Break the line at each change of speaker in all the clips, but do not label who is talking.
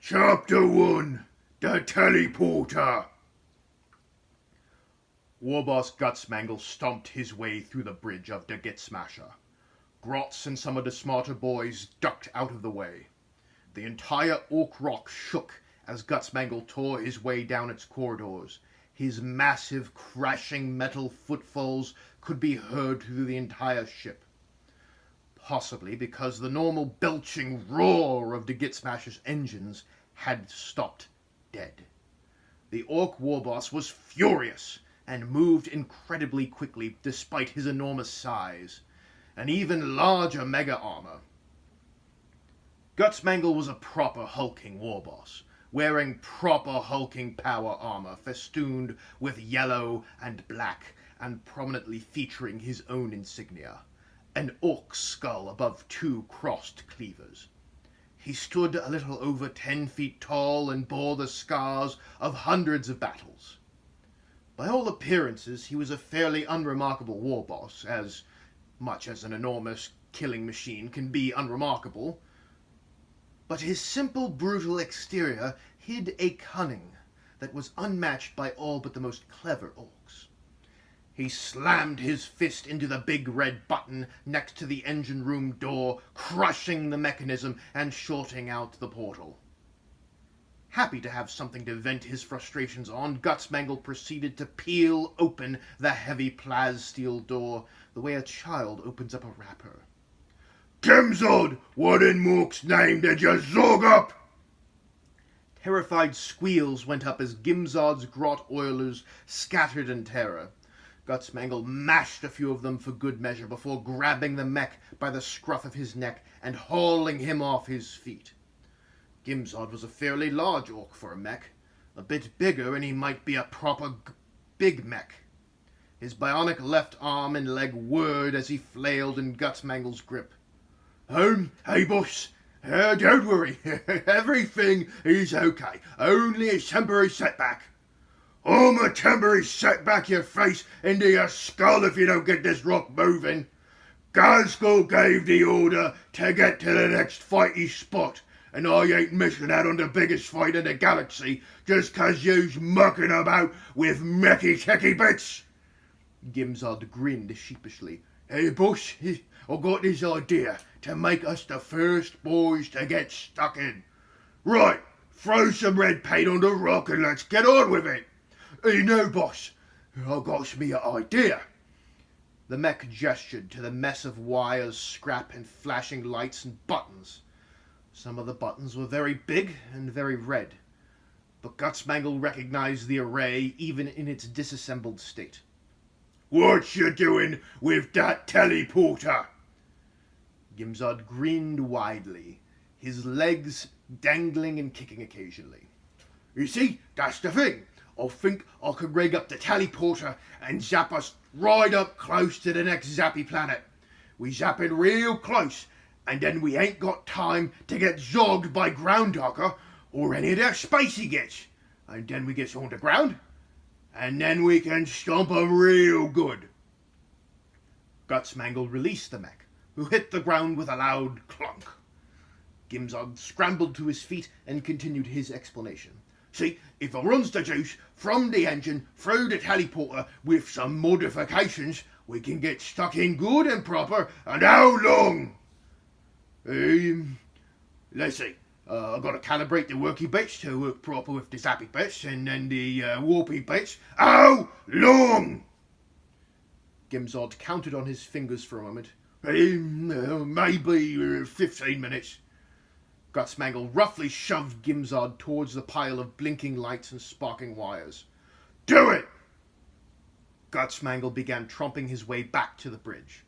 Chapter 1. The Tellyporta. Warboss Gutzmangul stomped his way through the bridge of the Gitsmasher. Grotz and some of the smarter boys ducked out of the way. The entire Orc Rock shook as Gutzmangul tore his way down its corridors. His massive, crashing metal footfalls could be heard through the entire ship. Possibly because the normal belching roar of the Gitsmasher's engines had stopped dead. The Orc Warboss was furious and moved incredibly quickly despite his enormous size. An even larger mega armor. Gutzmangul was a proper hulking warboss, wearing proper hulking power armor festooned with yellow and black and prominently featuring his own insignia, an orc skull above two crossed cleavers. He stood a little over 10 feet tall and bore the scars of hundreds of battles. By all appearances, he was a fairly unremarkable warboss, as much as an enormous killing machine can be unremarkable. But his simple, brutal exterior hid a cunning that was unmatched by all but the most clever orcs. He slammed his fist into the big red button next to the engine room door, crushing the mechanism and shorting out the portal. Happy to have something to vent his frustrations on, Gutzmangul proceeded to peel open the heavy plasteel door the way a child opens up a wrapper. Gimzod, what in Mook's name did you zog up?
Terrified squeals went up as Gimzod's grot oilers scattered in terror. Gutzmangul mashed a few of them for good measure before grabbing the mech by the scruff of his neck and hauling him off his feet. Gimzod was a fairly large orc for a mech, a bit bigger and he might be a proper big mech. His bionic left arm and leg whirred as he flailed in Gutzmangul's grip.
Hey boss, don't worry, everything is okay, only a temporary setback. I'm a temporary setback your face into your skull if you don't get this rock moving. Gazgul gave the order to get to the next fighty spot, and I ain't missing out on the biggest fight in the galaxy just 'cause you's mucking about with mecky techy bits.
Gimzod grinned sheepishly.
Hey boss, I got this idea to make us the first boys to get stuck in. Right, throw some red paint on the rock and let's get on with it. No, boss, I got me an idea.
The mech gestured to the mess of wires, scrap, and flashing lights and buttons. Some of the buttons were very big and very red, but Gutzmangul recognized the array even in its disassembled state.
What you doing with that teleporter?
Gimzod grinned widely, his legs dangling and kicking occasionally.
You see, that's the thing. I think I could rig up the teleporter and zap us right up close to the next zappy planet. We zap it real close, and then we ain't got time to get zogged by Groundhogger or any of that spacey gets. And then we gets on the ground, and then we can stomp 'em real good.
Gutzmangul released the mech, who hit the ground with a loud clunk. Gimzod scrambled to his feet and continued his explanation.
See, if I runs the juice from the engine through the teleporter with some modifications, we can get stuck in good and proper. And how long? Let's see. I've got to calibrate the worky bits to work proper with the zappy bits and then the warpy bits. How long?
Gimzod counted on his fingers for a moment.
Maybe 15 minutes.
Gutzmangul roughly shoved Gimzod towards the pile of blinking lights and sparking wires.
Do it!
Gutzmangul began tromping his way back to the bridge.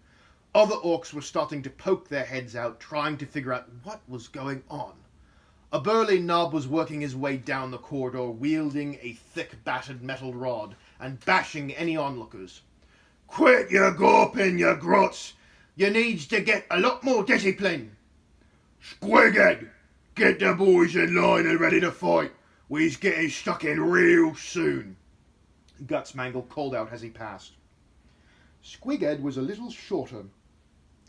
Other orcs were starting to poke their heads out, trying to figure out what was going on. A burly knob was working his way down the corridor, wielding a thick battered metal rod and bashing any onlookers.
Quit your gawping, you grots! You needs to get a lot more discipline. Squighead, get the boys in line and ready to fight. We's getting stuck in real soon.
Gutzmangul called out as he passed. Squighead was a little shorter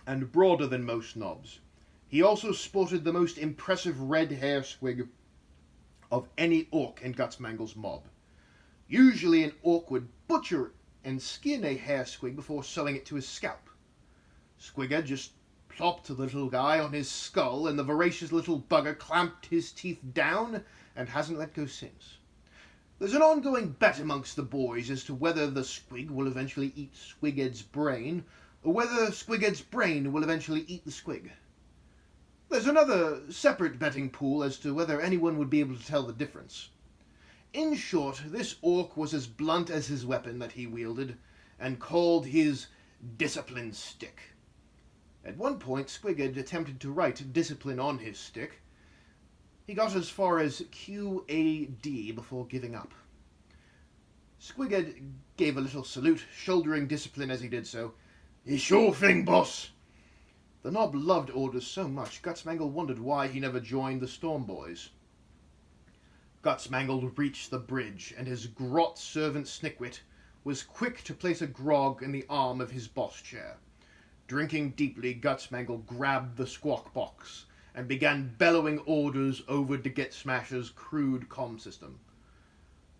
and broader than most knobs. He also sported the most impressive red hair squig of any orc in Gutzmangul's mob. Usually an orc would butcher and skin a hair squig before sewing it to his scalp. Squigger just plopped the little guy on his skull, and the voracious little bugger clamped his teeth down and hasn't let go since. There's an ongoing bet amongst the boys as to whether the squig will eventually eat Squighead's brain, or whether Squighead's brain will eventually eat the squig. There's another separate betting pool as to whether anyone would be able to tell the difference. In short, this orc was as blunt as his weapon that he wielded, and called his discipline stick. At one point, Squighead attempted to write discipline on his stick. He got as far as QAD before giving up. Squighead gave a little salute, shouldering discipline as he did so. "Sure thing, boss." The knob loved orders so much, Gutzmangul wondered why he never joined the Storm Boys. Gutzmangul reached the bridge, and his grot servant Snickwit was quick to place a grog in the arm of his boss chair. Drinking deeply, Gutzmangul grabbed the squawk box and began bellowing orders over to Get Smasher's crude comm system.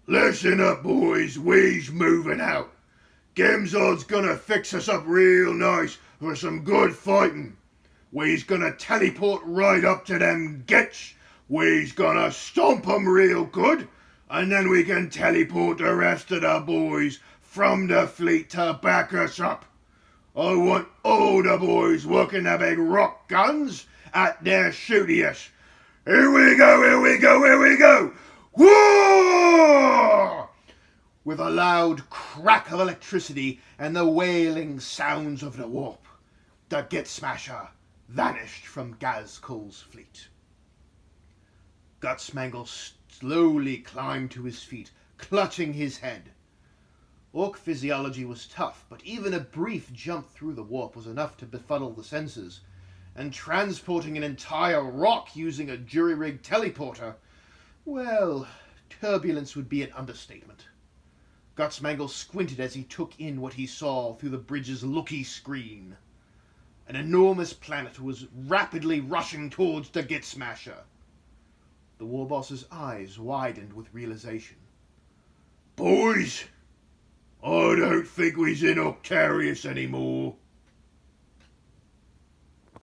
"Listen up, boys, we's moving out. Gemzod's gonna fix us up real nice for some good fighting. We's gonna teleport right up to them Gets. We's gonna stomp 'em real good, and then we can teleport the rest of the boys from the fleet to back us up. I want all the boys working the big rock guns at their shootiest. Here we go, here we go, here we go! Whoa!" With a loud crack of electricity and the wailing sounds of the warp, the Get Smasher vanished from Gazkul's fleet. Gutzmangul slowly climbed to his feet, clutching his head. Orc physiology was tough, but even a brief jump through the warp was enough to befuddle the senses, and transporting an entire rock using a jury-rigged teleporter, well, turbulence would be an understatement. Gutzmangul squinted as he took in what he saw through the bridge's looky screen. An enormous planet was rapidly rushing towards the Get Smasher. The Warboss's eyes widened with realization. "Boys, I don't think we's in Octarius anymore.